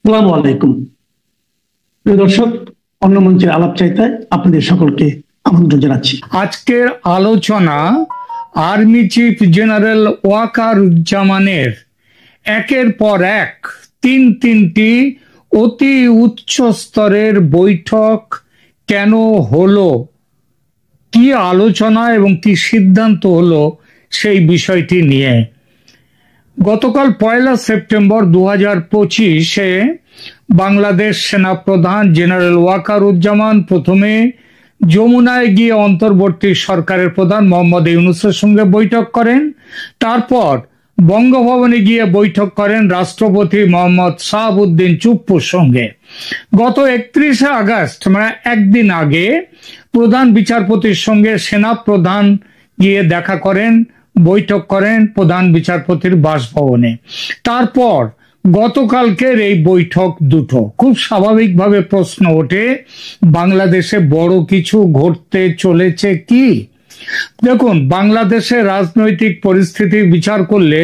আসসালামু আলাইকুম। প্রিয় দর্শক, অন্য মঞ্চের আলাপ চাইতায় আপনাদের সকলকে আমন্ত্রণ জানাচ্ছি। আজকের আলোচনা আর্মি চিফ জেনারেল ওয়াকারুজ্জামানের একের পর এক তিনটি অতি উচ্চ স্তরের বৈঠক কেন হলো, কি আলোচনা এবং কি সিদ্ধান্ত হলো সেই বিষয়টি নিয়ে। গতকাল 1 সেপ্টেম্বর 2025-এ বাংলাদেশ সেনাপ্রধান জেনারেল ওয়াকারুজ্জামান প্রথমে যমুনায় গিয়ে অন্তর্বর্তী সরকারের প্রধান মোহাম্মদ ইউনূসের সঙ্গে বৈঠক করেন। তারপর বঙ্গভবনে গিয়ে বৈঠক করেন রাষ্ট্রপতি মোহাম্মদ শাহাবুদ্দিন চুপ্পুর সঙ্গে। গত 31 আগস্ট মানে একদিন আগে প্রধান বিচারপতির সঙ্গে সেনাপ্রধান গিয়ে দেখা করেন, বৈঠক করেন প্রধান বিচারপতির বাসভবনে। তারপর গতকালকের এই বৈঠক দুটো, খুব স্বাভাবিকভাবে প্রশ্ন ওঠে, বাংলাদেশে বড় কিছু ঘটতে চলেছে কি? দেখুন, বাংলাদেশের রাজনৈতিক পরিস্থিতি বিচার করলে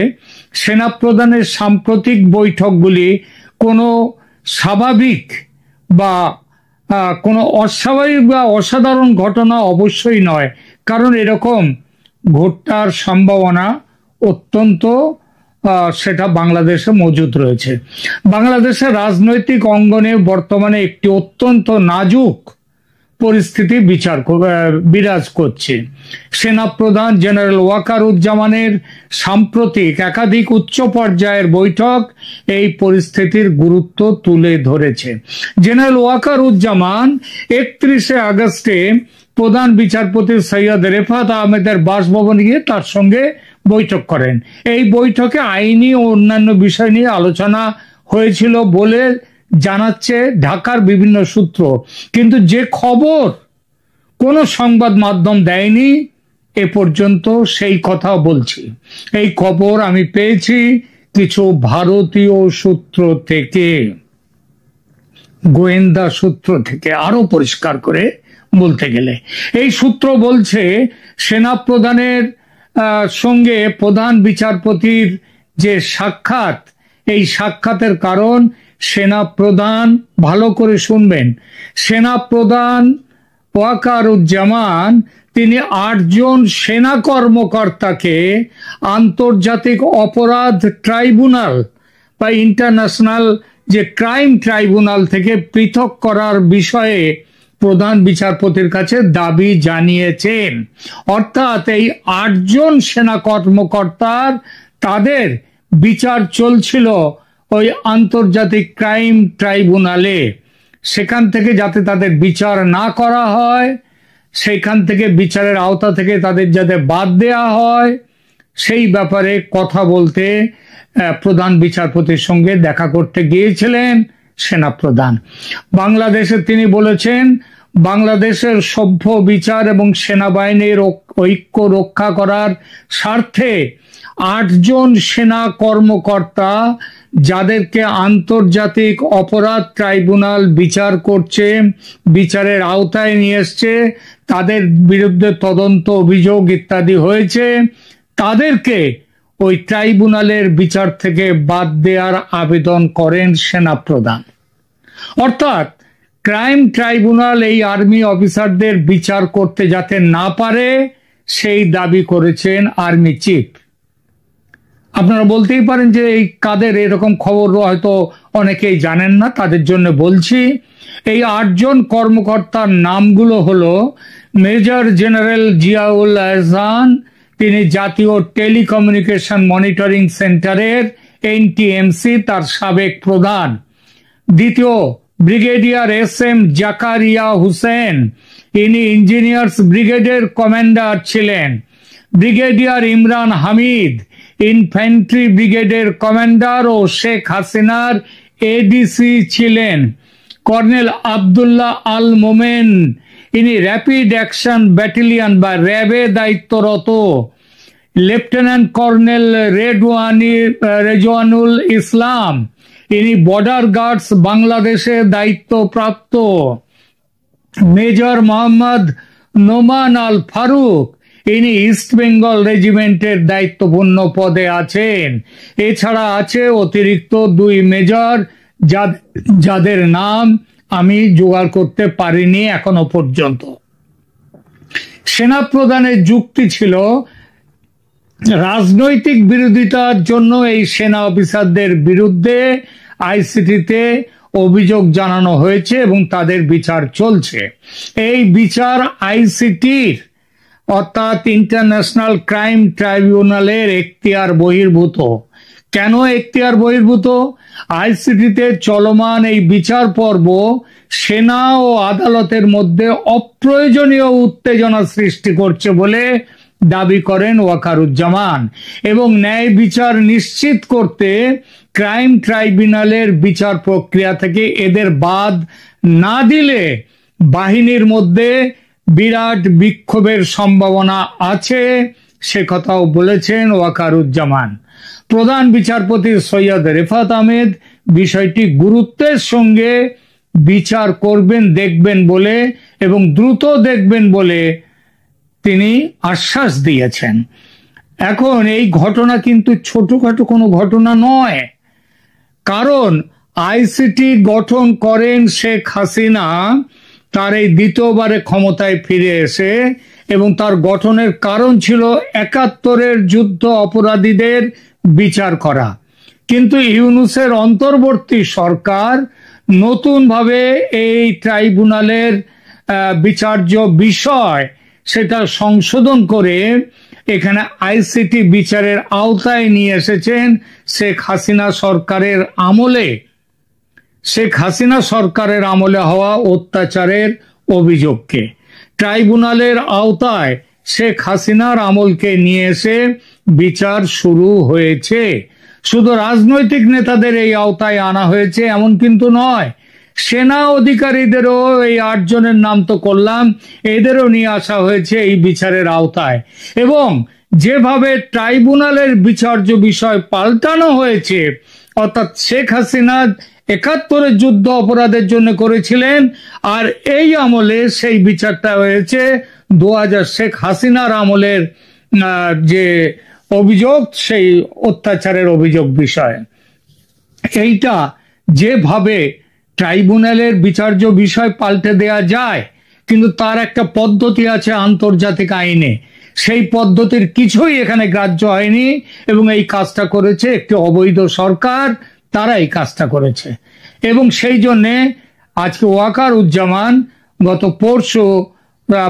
সেনাপ্রধানের সাম্প্রতিক বৈঠকগুলি কোনো স্বাভাবিক বা কোনো অস্বাভাবিক বা অসাধারণ ঘটনা অবশ্যই নয়, কারণ এরকম ঘটার সম্ভাবনা অত্যন্ত সেটা বাংলাদেশে মজুদ রয়েছে। বাংলাদেশের রাজনৈতিক অঙ্গনে বর্তমানে একটি অত্যন্ত নাজুক পরিস্থিতি বিরাজ করছে। সেনাপ্রধান জেনারেল ওয়াকারুজ্জামানের সাম্প্রতিক একাধিক উচ্চ পর্যায়ের বৈঠক এই পরিস্থিতির গুরুত্ব তুলে ধরেছে। জেনারেল ওয়াকারুজ্জামান 31 আগস্টে প্রধান বিচারপতি সৈয়দ রেফাত আহমেদের বাসভবনে গিয়ে তার সঙ্গে বৈঠক করেন। এই বৈঠকে আইনি ও অন্যান্য বিষয় নিয়ে আলোচনা হয়েছিল বলে জানাচ্ছে ঢাকার বিভিন্ন সূত্র, কিন্তু যে খবর কোনো সংবাদ মাধ্যম দেয়নি এ পর্যন্ত সেই কথা বলছি। এই খবর আমি পেয়েছি কিছু ভারতীয় সূত্র থেকে, গোয়েন্দা সূত্র থেকে। আরো পরিষ্কার করে বলতে গেলে এই সূত্র বলছে সেনাপ্রধানের সঙ্গে প্রধান বিচারপতির যে সাক্ষাৎ, এই সাক্ষাতের কারণ সেনাপ্রধান, ভালো করে শুনবেন, সেনাপ্রধান ওয়াকারুজ্জামান তিনি 8 জন সেনা কর্মকর্তাকে আন্তর্জাতিক অপরাধ ট্রাইব্যুনাল বা ইন্টারন্যাশনাল যে ক্রাইম ট্রাইব্যুনাল থেকে পৃথক করার বিষয়ে প্রধান বিচারপতির কাছে দাবি জানিয়েছেন। অর্থাৎ এই 8 জন সেনা কর্মকর্তার তাদের বিচার চলছিল ওই আন্তর্জাতিক ক্রাইম ট্রাইব্যুনালে, সেখান থেকে যাতে তাদের বিচার না করা হয়, সেইখান থেকে বিচারের আওতা থেকে তাদের যাতে বাদ দেয়া হয়, সেই ব্যাপারে কথা বলতে প্রধান বিচারপতির সঙ্গে দেখা করতে গিয়েছিলেন সেনাপ্রধান। বাংলাদেশে তিনি বলেছেন বাংলাদেশের সভ্য বিচার এবং সেনাবাহিনীর ঐক্য রক্ষা করার স্বার্থে 8 জন সেনা কর্মকর্তা যাদেরকে আন্তর্জাতিক অপরাধ ট্রাইব্যুনাল বিচার করছে, বিচারের আওতায় নিয়ে এসছে, তাদের বিরুদ্ধে তদন্ত অভিযোগ ইত্যাদি হয়েছে, তাদেরকে ওই ট্রাইব্যুনালের বিচার থেকে বাদ দেওয়ার আবেদন করেন সেনাপ্রধান। অর্থাৎ ক্রাইম ট্রাইব্যুনাল এই আর্মি অফিসারদের বিচার করতে যাতে না পারে সেই দাবি করেছেন আর্মি চিফ। আপনারা বলতেই পারেন যে এই কাদের, এরকম খবর হয়তো অনেকেই জানেন না, তাদের জন্য বলছি। এই 8 জন কর্মকর্তার নামগুলো হলো মেজর জেনারেল জিয়াউল আহসান, তিনি জাতীয় টেলিকমিউনিকেশন মনিটরিং সেন্টারের এনটিএমসি তার সাবেক প্রধান। দ্বিতীয় ব্রিগেডিয়ার SM জাকারিয়া হুসেন, ইনি ইঞ্জিনিয়ার্স ব্রিগেডের কমান্ডার ছিলেন। ব্রিগেডিয়ার ইমরান হামিদ ইনফ্যান্ট্রি ব্রিগেডের কমান্ডার ও শেখ হাসিনার এডিসি ছিলেন। কর্নেল আবদুল্লাহ আল মোমেন, ইনি র্যাপিড অ্যাকশন ব্যাটালিয়ন বা র্যাবে দায়িত্বরত। লেফটেন্যান্ট কর্নেল রেজওয়ানুল ইসলাম, ইনি বর্ডার গার্ডস বাংলাদেশে দায়িত্বপ্রাপ্ত। মেজর মোহাম্মদ নোমান আল ফারুক, ইনি ইস্ট বেঙ্গল রেজিমেন্টের দায়িত্বপূর্ণ পদে আছেন। এছাড়া আছে অতিরিক্ত 2 মেজর যাদের নাম আমি জোগাড় করতে পারিনি এখনো পর্যন্ত। সেনাপ্রধানের যুক্তি ছিল রাজনৈতিক বিরোধিতার জন্য এই সেনা অফিসারদের বিরুদ্ধে আইসিটিতে অভিযোগ জানানো হয়েছে এবং তাদের বিচার চলছে। এই বিচার আইসিটির অর্থাৎ ইন্টারন্যাশনাল ক্রাইম ট্রাইব্যুনালের এখতিয়ার বহির্ভূত। কেন এখতিয়ার বহির্ভূত? আইসিটিতে চলমান এই বিচার পর্ব সেনা ও আদালতের মধ্যে অপ্রয়োজনীয় উত্তেজনা সৃষ্টি করছে বলে দাবি করেন ওয়াকারুজ্জামান এবং ন্যায় বিচার নিশ্চিত করতে ক্রাইম ট্রাইব্যুনালের বিচার প্রক্রিয়া থেকে এদের বাদ না দিলে বাহিনীর মধ্যে বিরাট বিক্ষোভের সম্ভাবনা আছে, সে কথাও বলেছেন ওয়াকারুজ্জামান। প্রধান বিচারপতি সৈয়দ রেফাত আহমেদ বিষয়টি গুরুত্বের সঙ্গে বিচার করবেন, দেখবেন বলে এবং দ্রুত দেখবেন বলে তিনি আশ্বাস দিয়েছেন। এখন এই ঘটনা কিন্তু ছোটখাটো কোনো ঘটনা নয়, কারণ আইসিটি গঠন করেন শেখ হাসিনা তার এই দ্বিতীয়বারে ক্ষমতায় ফিরে এসে, এবং তার গঠনের কারণ ছিল ৭১-এর যুদ্ধ অপরাধীদের বিচার করা। কিন্তু ইউনূসের অন্তর্বর্তী সরকার নতুনভাবে এই ট্রাইব্যুনালের বিচার্য বিষয় সেটা সংশোধন করে এখানে আইসিটি বিচারের আওতায় নিয়ে এসেছেন শেখ হাসিনা সরকারের আমলে। শেখ হাসিনা সরকারের আমলে হওয়া অত্যাচারের অভিযোগকে ট্রাইব্যুনালের আওতায় শেখ হাসিনার আমলকে নিয়ে এসে বিচার শুরু হয়েছে। শুধু রাজনৈতিক নেতাদের এই আওতায় আনা হয়েছে এমন কিন্তু নয়, সেনা অধিকারীদেরও এই ৮ জনের নাম তো করলাম, এদেরও নিয়ে আসা হয়েছে এই বিচারের আওতায়। এবং যেভাবে ট্রাইব্যুনালের বিচার্য বিষয় পাল্টানো হয়েছে, অর্থাৎ শেখ হাসিনা ৭১-এর যুদ্ধ অপরাধের জন্য করেছিলেন, আর এই আমলে সেই বিচারটা হয়েছে ২০০০ শেখ হাসিনার আমলের যে অভিযোগ, সেই অত্যাচারের অভিযোগ বিষয়। এইটা যেভাবে ট্রাইব্যুনালের বিচার্য বিষয় পাল্টে দেয়া যায়, কিন্তু তার একটা পদ্ধতি আছে আন্তর্জাতিক আইনে, সেই পদ্ধতির কিছুই এখানে গ্রাহ্য হয়নি এবং এই কাজটা করেছে একটি অবৈধ সরকার, তারা এই কাজটা করেছে। এবং সেই জন্যে আজকে ওয়াকারুজ্জামান গত পরশু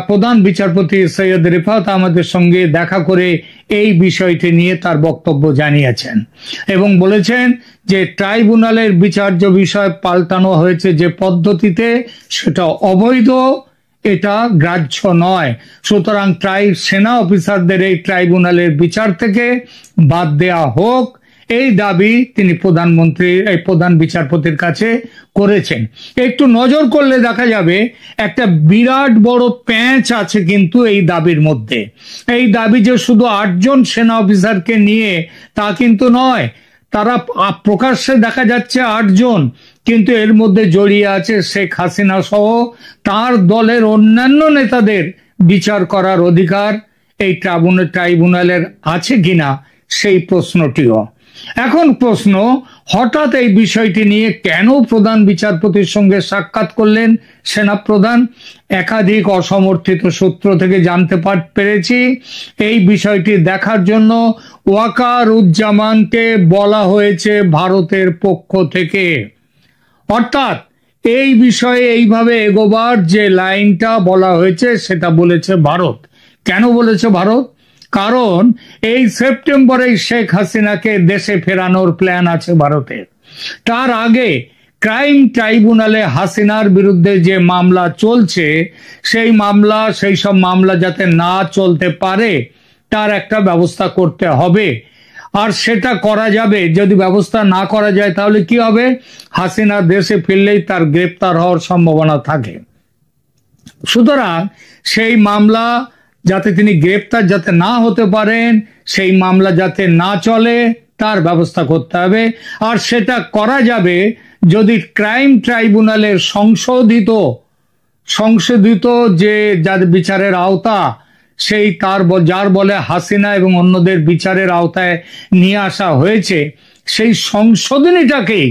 প্রধান বিচারপতি সৈয়দ রেফাত আহমেদের সঙ্গে দেখা করে এই বিষয়টি নিয়ে তার বক্তব্য জানিয়েছেন এবং বলেছেন যে ট্রাইব্যুনালের বিচার্য বিষয় পাল্টানো হয়েছে যে পদ্ধতিতে, সেটা অবৈধ, এটা গ্রাহ্য নয়। সুতরাং সেনা অফিসারদের এই ট্রাইব্যুনালের বিচার থেকে বাদ দেয়া হোক, এই দাবি তিনি প্রধান বিচারপতির কাছে করেছেন। একটু নজর করলে দেখা যাবে একটা বিরাট বড় প্যাঁচ আছে কিন্তু এই দাবির মধ্যে। এই দাবি যে শুধু ৮ জন সেনা অফিসারকে নিয়ে তা কিন্তু নয়, তারা প্রকাশ্যে দেখা যাচ্ছে ৮ জন, কিন্তু এর মধ্যে জড়িয়ে আছে শেখ হাসিনা সহ তার দলের অন্যান্য নেতাদের বিচার করার অধিকার এই ট্রাইব্যুনালের আছে কিনা সেই প্রশ্নটিও। এখন প্রশ্ন, হঠাৎ এই বিষয়টি নিয়ে কেন প্রধান বিচারপতির সঙ্গে সাক্ষাৎ করলেন সেনাপ্রধান? একাধিক অসমর্থিত সূত্র থেকে জানতে পেরেছি এই বিষয়টি দেখার জন্য ওয়াকারুজ্জামানকে বলা হয়েছে ভারতের পক্ষ থেকে। অর্থাৎ এই বিষয়ে এইভাবে এগোবার যে লাইনটা বলা হয়েছে সেটা বলেছে ভারত। কেন বলেছে ভারত? কারণ এই সেপ্টেম্বরে শেখ হাসিনাকে দেশে ফেরানোর প্ল্যান আছে ভারতের। তার আগে ক্রাইম ট্রাইব্যুনালে হাসিনার বিরুদ্ধে যে মামলা চলছে, সেই সব মামলা যাতে না চলতে পারে তার একটা ব্যবস্থা করতে হবে। আর সেটা করা যাবে, যদি ব্যবস্থা না করা যায় তাহলে কি হবে? হাসিনা দেশে ফিরলেই তার গ্রেপ্তার হওয়ার সম্ভাবনা থাকে। সুতরাং সেই মামলা যাতে তিনি গ্রেপ্তার যাতে না হতে পারেন, সেই মামলা যাতে না চলে তার ব্যবস্থা করতে হবে। আর সেটা করা যাবে যদি ক্রাইম ট্রাইব্যুনালের সংশোধিত যে যার বিচারের আওতা, সেই যার বলে হাসিনা এবং অন্যদের বিচারের আওতায় নিয়ে আসা হয়েছে, সেই সংশোধনীটাকেই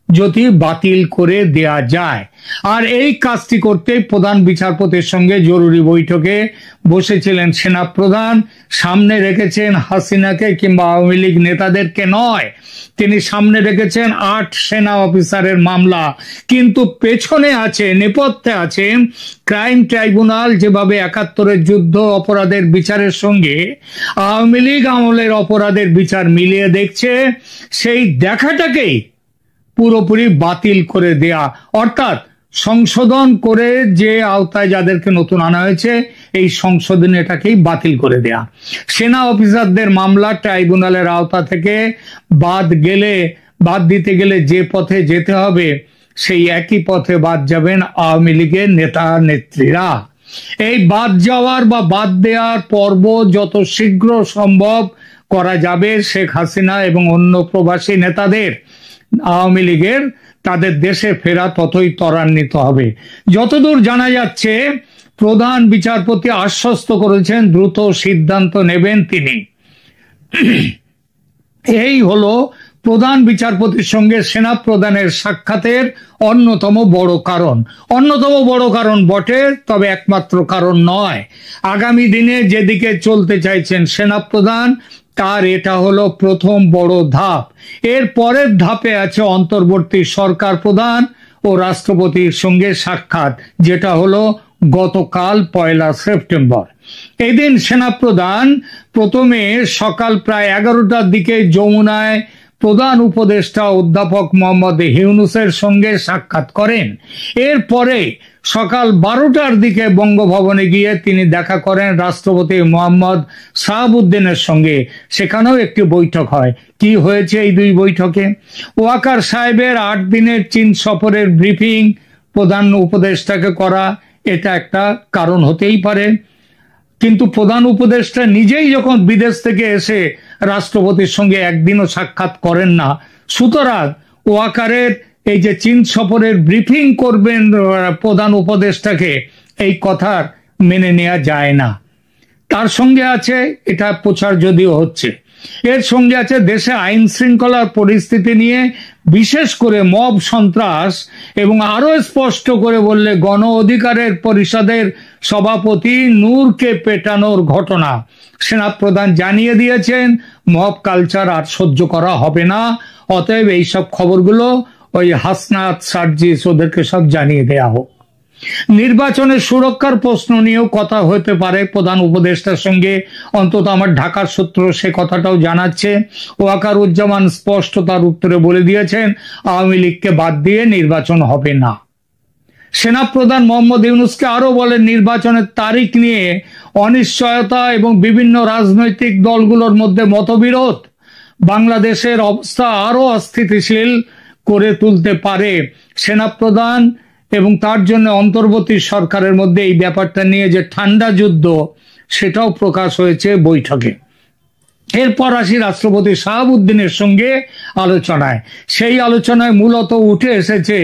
যদি বাতিল করে দেয়া যায়। আর এই কাজটি করতে প্রধান বিচারপতির সঙ্গে জরুরি বৈঠকে বসেছিলেন সেনাপ্রধান। সামনে রেখেছেন হাসিনাকে কিংবা আওয়ামী লীগ নেতাদেরকে নয়, তিনি সামনে রেখেছেন 8 সেনা অফিসারের মামলা, কিন্তু পেছনে আছে, নেপথ্যে আছে ক্রাইম ট্রাইব্যুনাল। যেভাবে 71-এর যুদ্ধ অপরাধের বিচারের সঙ্গে আওয়ামী লীগ আমলের অপরাধের বিচার মিলিয়ে দেখছে, সেই দেখাটাকেই পুরোপুরি বাতিল করে দেয়া, অর্থাৎ সংশোধন করে যে আওতায় যাদেরকে নতুন আনা হয়েছে এই সংশোধন এটাকেই বাতিল করে দেয়া। সেনা অফিসারদের মামলা ট্রাইব্যুনালের আওতা থেকে বাদ দিতে গেলে যে পথে যেতে হবে সেই একই পথে বাদ যাবেন আওয়ামী লীগের নেতা নেত্রীরা। এই বাদ যাওয়ার বা বাদ দেওয়ার পর্ব যত শীঘ্র সম্ভব করা যাবে শেখ হাসিনা এবং অন্য প্রবাসী নেতাদের, আওয়ামী লীগের, তাদের দেশে ফেরা ততই ত্বরান্বিত হবে। যতদূর জানা যাচ্ছে প্রধান বিচারপতি আশ্বস্ত করেছেন দ্রুত সিদ্ধান্ত নেবেন তিনি। এই হলো প্রধান বিচারপতির সঙ্গে সেনা প্রধানের সাক্ষাতের অন্যতম বড় কারণ বটে, তবে একমাত্র কারণ নয়। আগামী দিনে যেদিকে চলতে চাইছেন সেনা প্রধান তার এটা হলো প্রথম বড় ধাপ। এর পরের ধাপে আছে অন্তর্বর্তী সরকার প্রধান ও রাষ্ট্রপতির সঙ্গে সাক্ষাৎ, যেটা হলো গতকাল 1 সেপ্টেম্বর। এদিন সেনাপ্রধান প্রথমে সকাল প্রায় 11টার দিকে যমুনায় প্রধান উপদেষ্টা অধ্যাপক মোহাম্মদ ইউনূসের সঙ্গে সাক্ষাৎ করেন। এরপরে সকাল 12টার দিকে বঙ্গভবনে গিয়ে তিনি দেখা করেন রাষ্ট্রপতি মোহাম্মদ শাহাবুদ্দিনের সঙ্গে। সেখানেও একটি বৈঠক হয়। কি হয়েছে এই দুই বৈঠকে? ওয়াকার সাহেবের 8 দিনের চীন সফরের ব্রিফিং প্রধান উপদেষ্টাকে করা, এটা একটা কারণ হতেই পারে, কিন্তু প্রধান উপদেষ্টা নিজেই যখন বিদেশ থেকে এসে রাষ্ট্রপতির সঙ্গে একদিনও সাক্ষাৎ করেন না, সুতরাং ওয়াকারের এই যে চীন সফরের ব্রিফিং করবেন প্রধান উপদেষ্টাকে, এই কথা মেনে নেওয়া যায় না। তার সঙ্গে আছে, এটা প্রচার যদিও হচ্ছে, এর সঙ্গে আছে দেশে আইন শৃঙ্খলার পরিস্থিতি নিয়ে, বিশেষ করে মব সন্ত্রাস, এবং আরো স্পষ্ট করে বললে গণ অধিকারের পরিষদের সভাপতি নূরকে পেটানোর ঘটনা। সেনাপ্রধান জানিয়ে দিয়েছেন মব কালচার আর সহ্য করা হবে না, অতএব এইসব খবরগুলো ওই হাসনাত সার্জিস ওদেরকে সব জানিয়ে দেয়া হোক। নির্বাচনের সুরক্ষার প্রশ্ন নিয়েও কথা হতে পারে প্রধান উপদেষ্টার সঙ্গে, অন্তত আমার ঢাকার সূত্র সে কথাটাও জানাচ্ছে। ওয়াকারুজ্জামান স্পষ্ট তার উত্তরে বলে দিয়েছেন আওয়ামী লীগকে বাদ দিয়ে নির্বাচন হবে না। সেনাপ্রধান মোহাম্মদ ইউনূসকে আরো বলেন নির্বাচনের তারিখ নিয়ে অনিশ্চয়তা এবং বিভিন্ন রাজনৈতিক দলগুলোর মধ্যে মতবিরোধ বাংলাদেশের অবস্থা আরো অস্থিতিশীল করে তুলতে পারে। সেনাপ্রধান এবং তার জন্য অন্তর্বর্তী সরকারের মধ্যে এই ব্যাপারটা নিয়ে যে ঠান্ডা যুদ্ধ, সেটাও প্রকাশ হয়েছে বৈঠকে। এরপর আসি রাষ্ট্রপতি শাহাবুদ্দিনের সঙ্গে আলোচনায়। সেই আলোচনায় মূলত উঠে এসেছে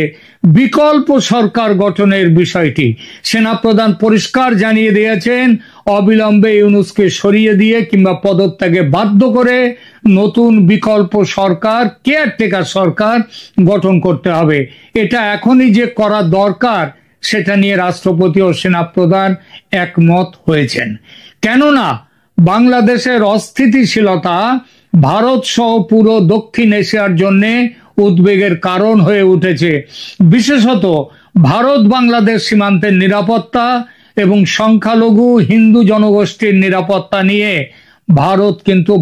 বিকল্প সরকার গঠনের বিষয়টি। সেনাপ্রধান পরিষ্কার জানিয়ে দিয়েছেন অবিলম্বে ইউনূসকে সরিয়ে দিয়ে কিংবা পদত্যাগে বাধ্য করে নতুন বিকল্প সরকার, কেয়ারটেকার সরকার গঠন করতে হবে। এটা এখনই যে করা দরকার সেটা নিয়ে রাষ্ট্রপতি ও সেনাপ্রধান একমত হয়েছেন। কেননা বাংলাদেশের অস্থিতিশীলতা ভারত সহ পুরো দক্ষিণ এশিয়ার জন্য উদ্বেগের কারণ হয়ে উঠেছে। বিশেষত ভারত বাংলাদেশ সীমান্তের নিরাপত্তা এবং সংখ্যালঘু হিন্দু জনগোষ্ঠীর নিরাপত্তা নিয়ে ভারত কিন্তু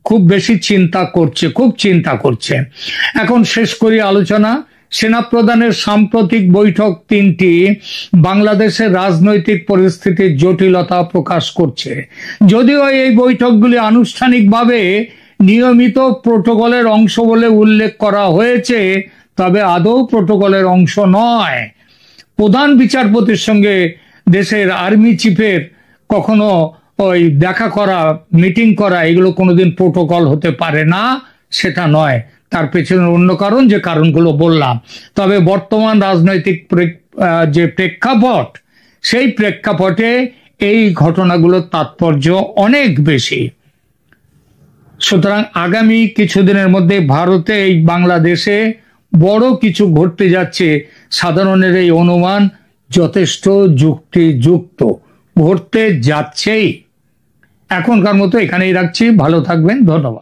খুব বেশি চিন্তা করছে। এখন শেষ করি আলোচনা। সেনাপ্রধানের সাম্প্রতিক বৈঠক 3টি বাংলাদেশের রাজনৈতিক পরিস্থিতির জটিলতা প্রকাশ করছে। যদিও এই বৈঠকগুলি আনুষ্ঠানিকভাবে নিয়মিত প্রোটোকলের অংশ বলে উল্লেখ করা হয়েছে, তবে আদৌ প্রোটোকলের অংশ নয়। প্রধান বিচারপতির সঙ্গে দেশের আর্মি চিফের কখনো ওই দেখা করা, মিটিং করা, এগুলো কোনোদিন প্রোটোকল হতে পারে না, সেটা নয়। তার পেছনে অন্য কারণ, যে কারণগুলো বললাম। তবে বর্তমান রাজনৈতিক যে প্রেক্ষাপট, সেই প্রেক্ষাপটে এই ঘটনাগুলোর তাৎপর্য অনেক বেশি। সুতরাং আগামী কিছুদিনের মধ্যে ভারতে এই বাংলাদেশে বড় কিছু ঘটতে যাচ্ছে, সাধারণের এই অনুমান যথেষ্ট যুক্তিযুক্ত, ঘটতে যাচ্ছেই। এখনকার মতো এখানেই রাখছি, ভালো থাকবেন, ধন্যবাদ।